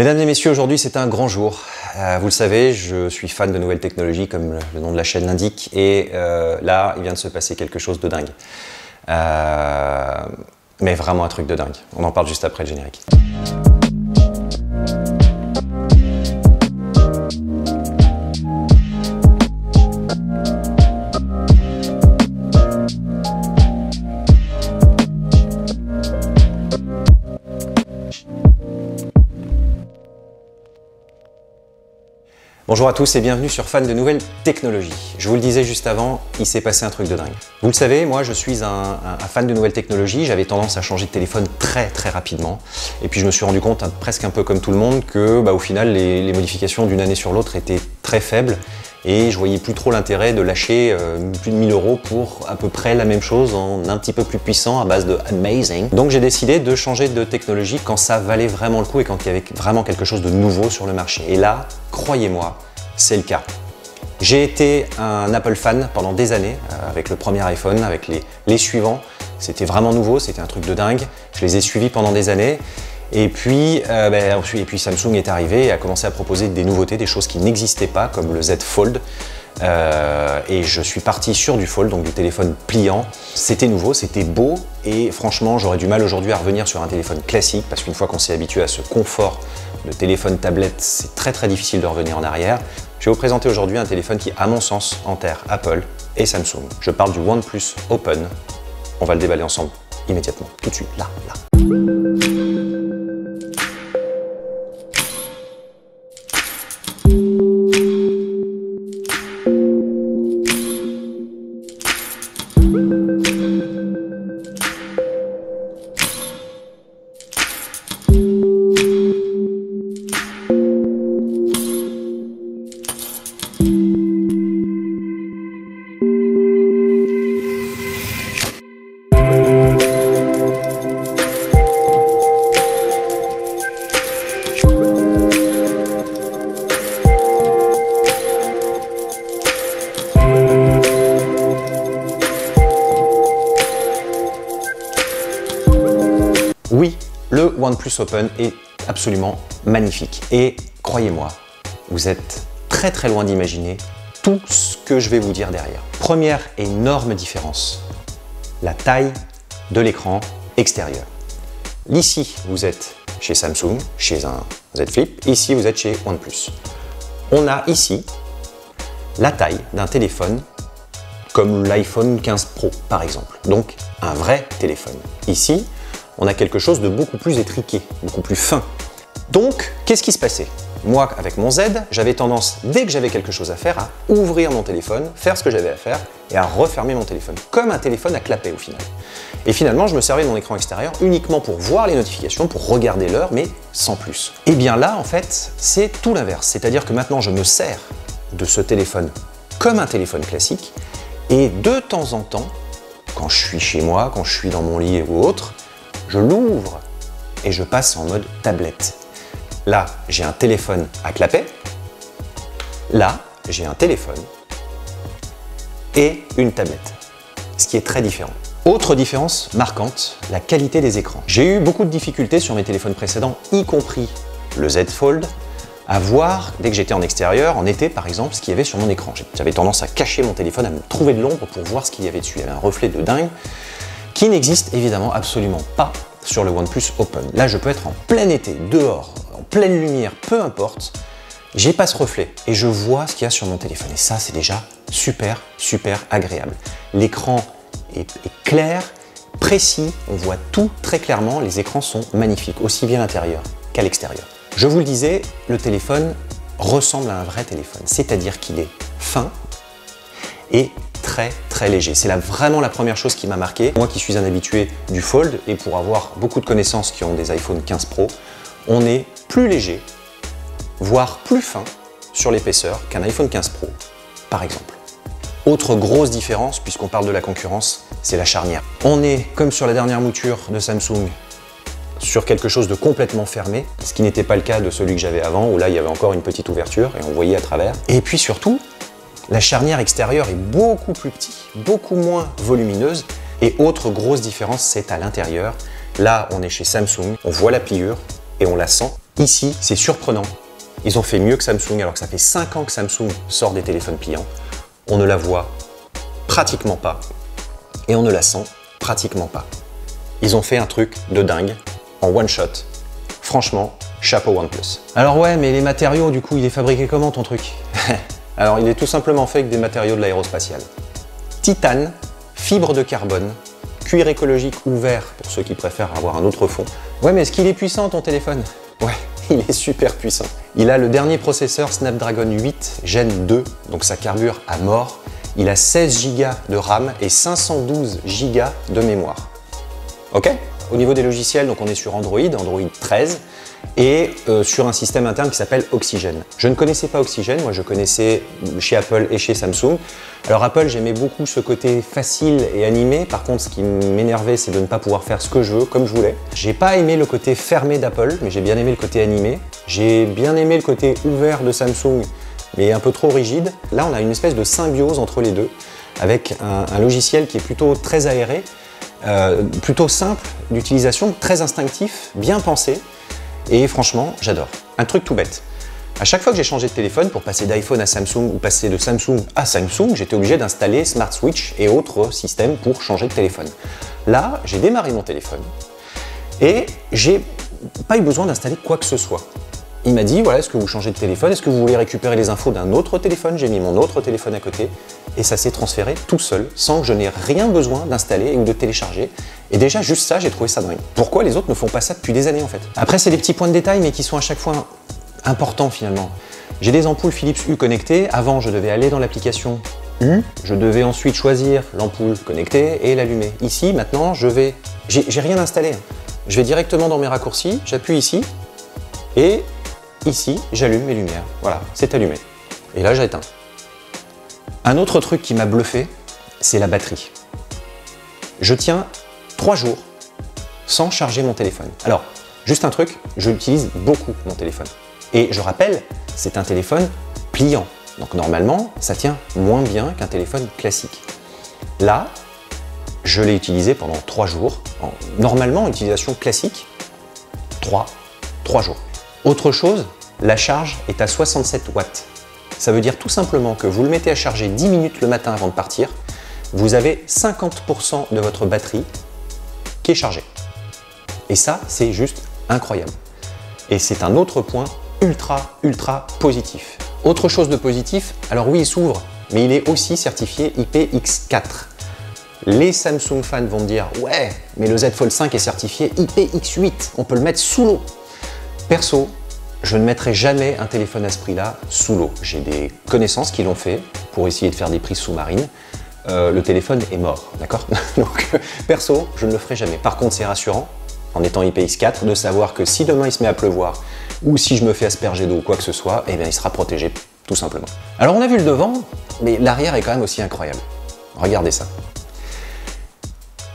Mesdames et messieurs, aujourd'hui c'est un grand jour. Vous le savez, je suis fan de nouvelles technologies comme le nom de la chaîne l'indique et là il vient de se passer quelque chose de dingue. Mais vraiment un truc de dingue. On en parle juste après le générique. Bonjour à tous et bienvenue sur Fan de Nouvelles Technologies. Je vous le disais juste avant, il s'est passé un truc de dingue. Vous le savez, moi je suis un fan de nouvelles technologies, j'avais tendance à changer de téléphone très rapidement. Et puis je me suis rendu compte, presque un peu comme tout le monde, que au final les modifications d'une année sur l'autre étaient très faibles. Et je voyais plus trop l'intérêt de lâcher plus de 1000 € pour à peu près la même chose en un petit peu plus puissant à base de amazing. Donc j'ai décidé de changer de technologie quand ça valait vraiment le coup et quand il y avait vraiment quelque chose de nouveau sur le marché. Et là, croyez-moi, c'est le cas. J'ai été un Apple fan pendant des années avec le premier iPhone, avec les suivants. C'était vraiment nouveau, c'était un truc de dingue. Je les ai suivis pendant des années. Et puis Samsung est arrivé et a commencé à proposer des nouveautés, des choses qui n'existaient pas, comme le Z Fold. Et je suis parti sur du Fold, donc du téléphone pliant. C'était nouveau, c'était beau, et franchement, j'aurais du mal aujourd'hui à revenir sur un téléphone classique, parce qu'une fois qu'on s'est habitué à ce confort de téléphone tablette, c'est très difficile de revenir en arrière. Je vais vous présenter aujourd'hui un téléphone qui, à mon sens, enterre Apple et Samsung. Je parle du OnePlus Open. On va le déballer ensemble immédiatement, tout de suite, là. Oui, le OnePlus Open est absolument magnifique. Et croyez-moi, vous êtes très loin d'imaginer tout ce que je vais vous dire derrière. Première énorme différence, la taille de l'écran extérieur. Ici, vous êtes chez Samsung, chez un Z Flip. Ici, vous êtes chez OnePlus. On a ici la taille d'un téléphone comme l'iPhone 15 Pro, par exemple. Donc, un vrai téléphone. Ici, on a quelque chose de beaucoup plus étriqué, beaucoup plus fin. Donc, qu'est-ce qui se passait? Moi, avec mon Z, j'avais tendance, dès que j'avais quelque chose à faire, à ouvrir mon téléphone, faire ce que j'avais à faire et à refermer mon téléphone, comme un téléphone à clapet au final. Et finalement, je me servais de mon écran extérieur uniquement pour voir les notifications, pour regarder l'heure, mais sans plus. Et bien là, en fait, c'est tout l'inverse. C'est-à-dire que maintenant, je me sers de ce téléphone comme un téléphone classique et de temps en temps, quand je suis chez moi, quand je suis dans mon lit ou autre, je l'ouvre et je passe en mode tablette. Là, j'ai un téléphone à clapet. Là, j'ai un téléphone et une tablette, ce qui est très différent. Autre différence marquante, la qualité des écrans. J'ai eu beaucoup de difficultés sur mes téléphones précédents, y compris le Z Fold, à voir, dès que j'étais en extérieur, en été par exemple, ce qu'il y avait sur mon écran. J'avais tendance à cacher mon téléphone, à me trouver de l'ombre pour voir ce qu'il y avait dessus. Il y avait un reflet de dingue qui n'existe évidemment absolument pas sur le OnePlus Open. Là, je peux être en plein été, dehors, en pleine lumière, peu importe, j'ai pas ce reflet et je vois ce qu'il y a sur mon téléphone. Et ça, c'est déjà super agréable. L'écran est clair, précis, on voit tout très clairement, les écrans sont magnifiques, aussi bien à l'intérieur qu'à l'extérieur. Je vous le disais, le téléphone ressemble à un vrai téléphone, c'est-à-dire qu'il est fin et très léger. C'est vraiment la première chose qui m'a marqué. Moi qui suis un habitué du Fold et pour avoir beaucoup de connaissances qui ont des iPhone 15 Pro, on est plus léger, voire plus fin sur l'épaisseur qu'un iPhone 15 Pro, par exemple. Autre grosse différence, puisqu'on parle de la concurrence, c'est la charnière. On est, comme sur la dernière mouture de Samsung, sur quelque chose de complètement fermé, ce qui n'était pas le cas de celui que j'avais avant, où là il y avait encore une petite ouverture et on voyait à travers. Et puis surtout, la charnière extérieure est beaucoup plus petite, beaucoup moins volumineuse. Et autre grosse différence, c'est à l'intérieur. Là, on est chez Samsung, on voit la pliure et on la sent Ici, c'est surprenant. Ils ont fait mieux que Samsung, alors que ça fait 5 ans que Samsung sort des téléphones pliants. On ne la voit pratiquement pas et on ne la sent pratiquement pas. Ils ont fait un truc de dingue en one shot. Franchement, chapeau OnePlus. Alors ouais, mais les matériaux, du coup, il est fabriqué comment ton truc? Alors, il est tout simplement fait avec des matériaux de l'aérospatiale. Titane, fibre de carbone, cuir écologique ouvert pour ceux qui préfèrent avoir un autre fond. Ouais, mais est-ce qu'il est puissant ton téléphone? Ouais, il est super puissant. Il a le dernier processeur Snapdragon 8 Gen 2, donc ça carbure à mort. Il a 16 Go de RAM et 512 Go de mémoire. Ok? Au niveau des logiciels, donc on est sur Android 13, et sur un système interne qui s'appelle Oxygen. Je ne connaissais pas Oxygen, moi je connaissais chez Apple et chez Samsung. Alors Apple, j'aimais beaucoup ce côté facile et animé. Par contre, ce qui m'énervait, c'est de ne pas pouvoir faire ce que je veux, comme je voulais. J'ai pas aimé le côté fermé d'Apple, mais j'ai bien aimé le côté animé. J'ai bien aimé le côté ouvert de Samsung, mais un peu trop rigide. Là, on a une espèce de symbiose entre les deux, avec un logiciel qui est plutôt très aéré, plutôt simple d'utilisation, très instinctif, bien pensé. Et franchement, j'adore. Un truc tout bête. À chaque fois que j'ai changé de téléphone pour passer d'iPhone à Samsung ou passer de Samsung à Samsung, j'étais obligé d'installer Smart Switch et autres systèmes pour changer de téléphone. Là, j'ai démarré mon téléphone et j'ai pas eu besoin d'installer quoi que ce soit. Il m'a dit, voilà, est-ce que vous changez de téléphone? Est-ce que vous voulez récupérer les infos d'un autre téléphone? J'ai mis mon autre téléphone à côté et ça s'est transféré tout seul, sans que je n'ai rien besoin d'installer ou de télécharger. Et déjà, juste ça, j'ai trouvé ça dingue. Pourquoi les autres ne font pas ça depuis des années en fait? Après, c'est des petits points de détail, mais qui sont à chaque fois importants finalement. J'ai des ampoules Philips Hue connectées. Avant, je devais aller dans l'application Hue. Je devais ensuite choisir l'ampoule connectée et l'allumer. Ici, maintenant, j'ai rien installé. Je vais directement dans mes raccourcis, j'appuie ici et ici, j'allume mes lumières. Voilà, c'est allumé. Et là, j'éteins. Un autre truc qui m'a bluffé, c'est la batterie. Je tiens 3 jours sans charger mon téléphone. Alors, juste un truc, je utilise beaucoup mon téléphone. Et je rappelle, c'est un téléphone pliant. Donc normalement, ça tient moins bien qu'un téléphone classique. Là, je l'ai utilisé pendant 3 jours. Normalement, utilisation classique, 3 jours. Autre chose, la charge est à 67 watts. Ça veut dire tout simplement que vous le mettez à charger 10 minutes le matin avant de partir, vous avez 50% de votre batterie qui est chargée. Et ça, c'est juste incroyable. Et c'est un autre point ultra positif. Autre chose de positif, alors oui, il s'ouvre, mais il est aussi certifié IPX4. Les Samsung fans vont me dire, ouais, mais le Z Fold 5 est certifié IPX8, on peut le mettre sous l'eau. Perso, je ne mettrai jamais un téléphone à ce prix-là sous l'eau. J'ai des connaissances qui l'ont fait pour essayer de faire des prises sous-marines. Le téléphone est mort, d'accord? Donc, perso, je ne le ferai jamais. Par contre, c'est rassurant, en étant IPX4, de savoir que si demain il se met à pleuvoir ou si je me fais asperger d'eau ou quoi que ce soit, eh bien, il sera protégé, tout simplement. Alors, on a vu le devant, mais l'arrière est quand même aussi incroyable. Regardez ça.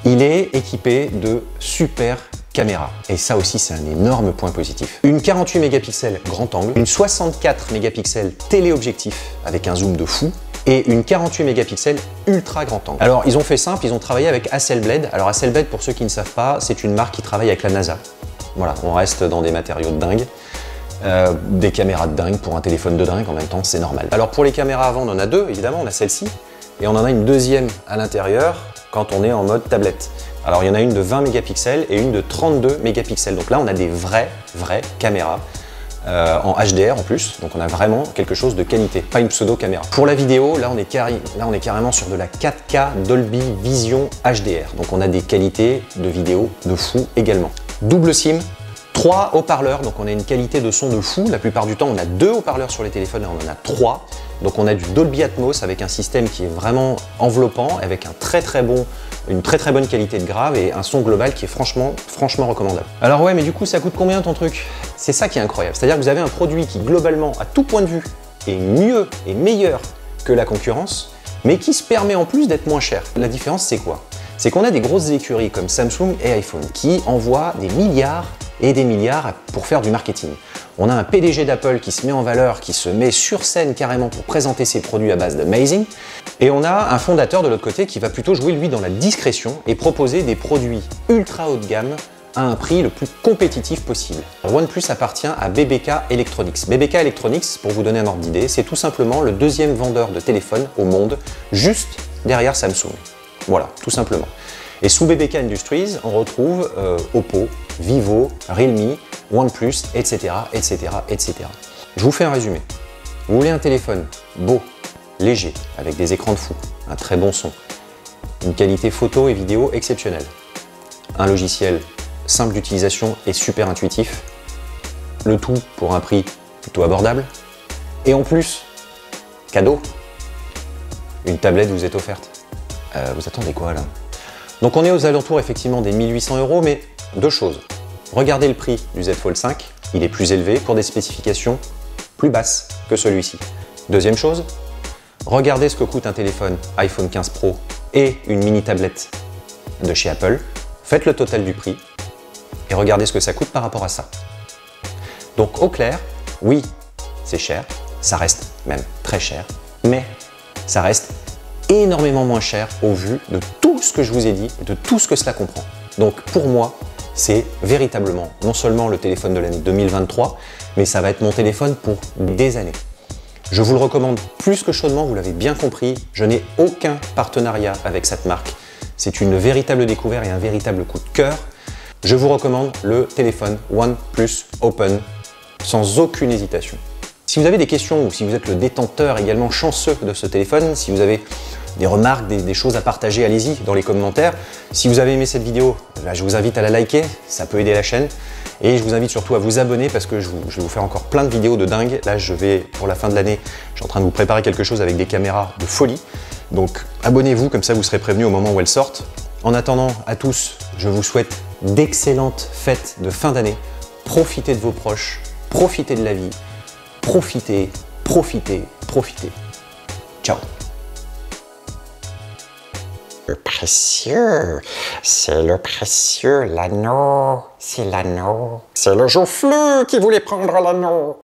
Il est équipé de super caméra. Et ça aussi, c'est un énorme point positif. Une 48 mégapixels grand angle, une 64 mégapixels téléobjectif avec un zoom de fou, et une 48 mégapixels ultra grand angle. Alors, ils ont fait simple, ils ont travaillé avec Hasselblad. Alors, Hasselblad, pour ceux qui ne savent pas, c'est une marque qui travaille avec la NASA. Voilà, on reste dans des matériaux de dingue. Des caméras de dingue pour un téléphone de dingue, en même temps, c'est normal. Alors, pour les caméras avant, on en a deux, évidemment, on a celle-ci, et on en a une deuxième à l'intérieur quand on est en mode tablette. Alors, il y en a une de 20 mégapixels et une de 32 mégapixels. Donc là, on a des vraies caméras en HDR en plus. Donc, on a vraiment quelque chose de qualité, pas une pseudo-caméra. Pour la vidéo, là, on est carrément sur de la 4K Dolby Vision HDR. Donc, on a des qualités de vidéo de fou également. Double SIM, 3 haut-parleurs. Donc, on a une qualité de son de fou. La plupart du temps, on a 2 haut-parleurs sur les téléphones et on en a 3. Donc, on a du Dolby Atmos avec un système qui est vraiment enveloppant, avec une très bonne qualité de grave et un son global qui est franchement recommandable. Alors ouais, mais du coup, ça coûte combien ton truc? C'est ça qui est incroyable. C'est-à-dire que vous avez un produit qui, globalement, à tout point de vue, est mieux et meilleur que la concurrence, mais qui se permet en plus d'être moins cher. La différence, c'est quoi? C'est qu'on a des grosses écuries comme Samsung et iPhone qui envoient des milliards et des milliards pour faire du marketing. On a un PDG d'Apple qui se met en valeur, qui se met sur scène carrément pour présenter ses produits à base d'amazing. Et on a un fondateur de l'autre côté qui va plutôt jouer lui dans la discrétion et proposer des produits ultra haut de gamme à un prix le plus compétitif possible. OnePlus appartient à BBK Electronics. BBK Electronics, pour vous donner un ordre d'idée, c'est tout simplement le deuxième vendeur de téléphones au monde, juste derrière Samsung. Voilà, tout simplement. Et sous BBK Industries, on retrouve Oppo, Vivo, Realme, OnePlus, etc., etc., etc. Je vous fais un résumé. Vous voulez un téléphone beau, léger, avec des écrans de fou, un très bon son, une qualité photo et vidéo exceptionnelle, un logiciel simple d'utilisation et super intuitif, le tout pour un prix plutôt abordable, et en plus, cadeau, une tablette vous est offerte. Vous attendez quoi là? Donc on est aux alentours effectivement des 1800 €, mais deux choses. Regardez le prix du Z Fold 5, il est plus élevé pour des spécifications plus basses que celui-ci. Deuxième chose, regardez ce que coûte un téléphone iPhone 15 Pro et une mini tablette de chez Apple. Faites le total du prix et regardez ce que ça coûte par rapport à ça. Donc au clair, oui, c'est cher, ça reste même très cher, mais ça reste énormément moins cher au vu de tout ce que je vous ai dit et de tout ce que cela comprend. Donc pour moi, c'est véritablement non seulement le téléphone de l'année 2023, mais ça va être mon téléphone pour des années. Je vous le recommande plus que chaudement, vous l'avez bien compris, je n'ai aucun partenariat avec cette marque. C'est une véritable découverte et un véritable coup de cœur. Je vous recommande le téléphone OnePlus Open sans aucune hésitation. Si vous avez des questions ou si vous êtes le détenteur également chanceux de ce téléphone, si vous avez des remarques, des choses à partager, allez-y dans les commentaires. Si vous avez aimé cette vidéo, je vous invite à la liker, ça peut aider la chaîne. Et je vous invite surtout à vous abonner parce que je vais vous faire encore plein de vidéos de dingue. Là, pour la fin de l'année, je suis en train de vous préparer quelque chose avec des caméras de folie. Donc abonnez-vous, comme ça vous serez prévenus au moment où elles sortent. En attendant, à tous, je vous souhaite d'excellentes fêtes de fin d'année. Profitez de vos proches, profitez de la vie, profitez, profitez, profitez. Ciao. Le précieux, c'est le précieux, l'anneau, c'est l'anneau. C'est le joufflu qui voulait prendre l'anneau.